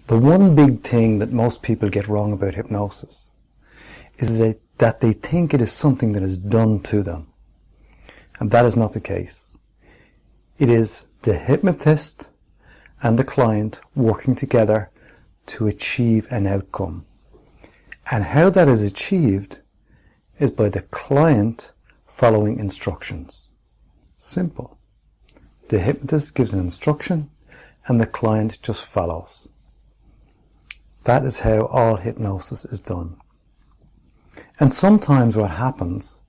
The one big thing that most people get wrong about hypnosis is that they think it is something that is done to them. And that is not the case. It is the hypnotist and the client working together to achieve an outcome. And how that is achieved is by the client following instructions. Simple. The hypnotist gives an instruction and the client just follows. That is how all hypnosis is done. And sometimes what happens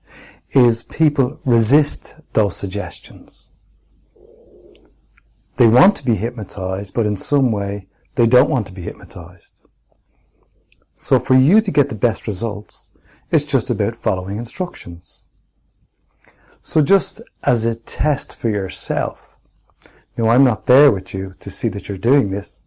is people resist those suggestions. They want to be hypnotized, but in some way they don't want to be hypnotized. So for you to get the best results, it's just about following instructions. So just as a test for yourself, I'm not there with you to see that you're doing this.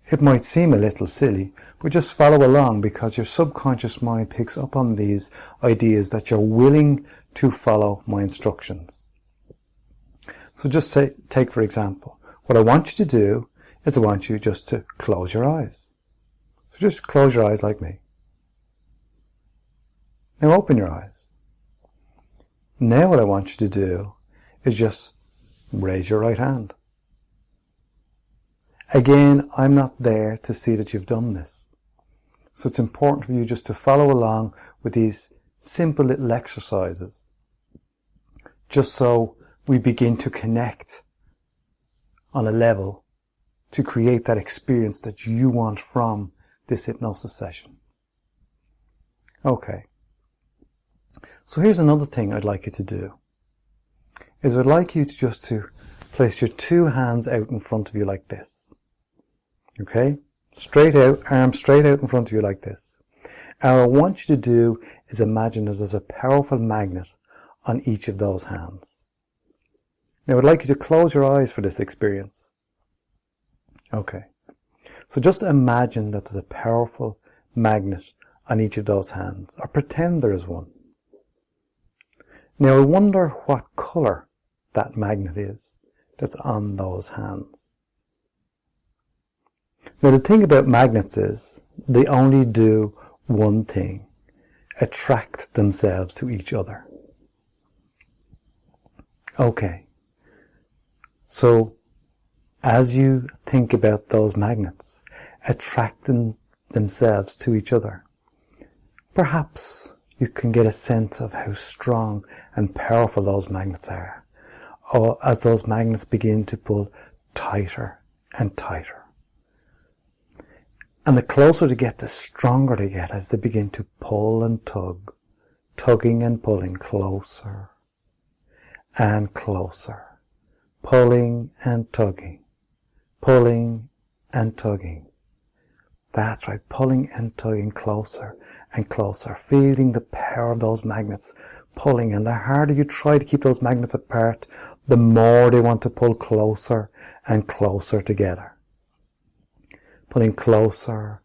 It might seem a little silly, but just follow along because your subconscious mind picks up on these ideas that you're willing to follow my instructions. So just take for example, what I want you to do is I want you just to close your eyes. So just close your eyes like me. Now open your eyes. Now what I want you to do is just raise your right hand. Again, I'm not there to see that you've done this. So it's important for you just to follow along with these simple little exercises, just so we begin to connect on a level to create that experience that you want from this hypnosis session. Okay. So here's another thing I'd like you to do, is I'd like you to place your two hands out in front of you like this. Okay? Straight out, arms straight out in front of you like this. And what I want you to do is imagine that there's a powerful magnet on each of those hands. Now I'd like you to close your eyes for this experience. Okay. So just imagine that there's a powerful magnet on each of those hands, or pretend there is one. Now I wonder what colour that magnet is that's on those hands. Now the thing about magnets is they only do one thing: attract themselves to each other. Okay. So as you think about those magnets attracting themselves to each other, perhaps you can get a sense of how strong and powerful those magnets are, or as those magnets begin to pull tighter and tighter. And the closer they get, the stronger they get as they begin to pull and tug, tugging and pulling closer and closer, pulling and tugging, pulling and tugging. That's right, pulling and tugging closer and closer, feeling the power of those magnets pulling. And the harder you try to keep those magnets apart, the more they want to pull closer and closer together. Pulling closer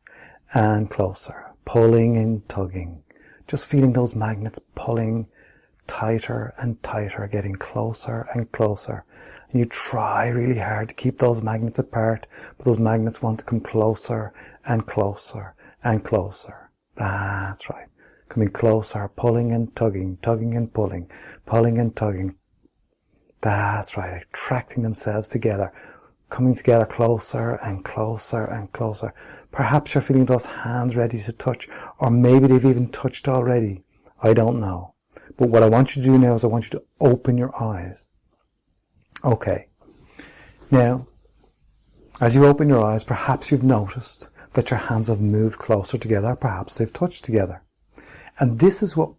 and closer, pulling and tugging, just feeling those magnets pulling tighter and tighter, getting closer and closer. And you try really hard to keep those magnets apart, but those magnets want to come closer and closer and closer. That's right. Coming closer, pulling and tugging, tugging and pulling, pulling and tugging. That's right. Attracting themselves together, coming together closer and closer and closer. Perhaps you're feeling those hands ready to touch, or maybe they've even touched already. I don't know. But what I want you to do now is I want you to open your eyes. Okay. Now, as you open your eyes, perhaps you've noticed that your hands have moved closer together, perhaps they've touched together. And this is what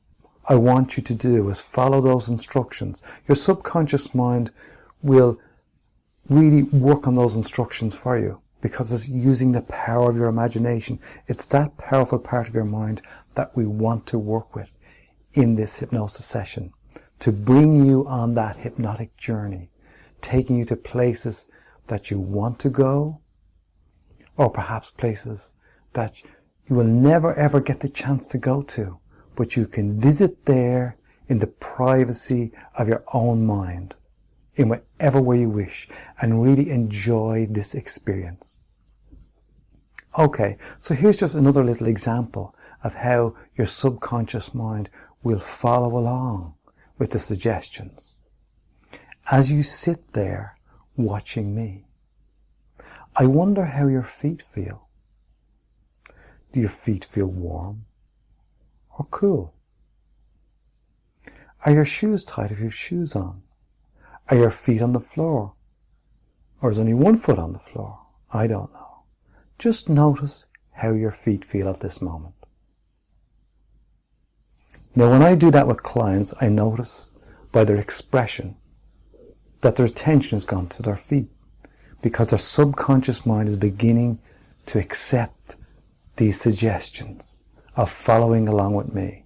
I want you to do, is follow those instructions. Your subconscious mind will really work on those instructions for you, because it's using the power of your imagination. It's that powerful part of your mind that we want to work with in this hypnosis session, to bring you on that hypnotic journey, taking you to places that you want to go, or perhaps places that you will never ever get the chance to go to, but you can visit there in the privacy of your own mind, in whatever way you wish, and really enjoy this experience. Okay, so here's just another little example of how your subconscious mind will follow along with the suggestions. As you sit there watching me, I wonder how your feet feel. Do your feet feel warm or cool? Are your shoes tight if you have shoes on? Are your feet on the floor? Or is only one foot on the floor? I don't know. Just notice how your feet feel at this moment. Now, when I do that with clients, I notice by their expression that their attention has gone to their feet, because their subconscious mind is beginning to accept these suggestions of following along with me.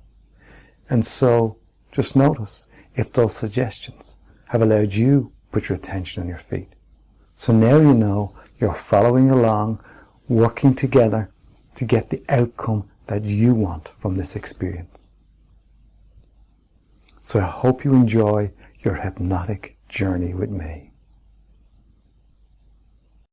And so just notice if those suggestions have allowed you to put your attention on your feet. So now you know you're following along, working together to get the outcome that you want from this experience. So I hope you enjoy your hypnotic journey with me.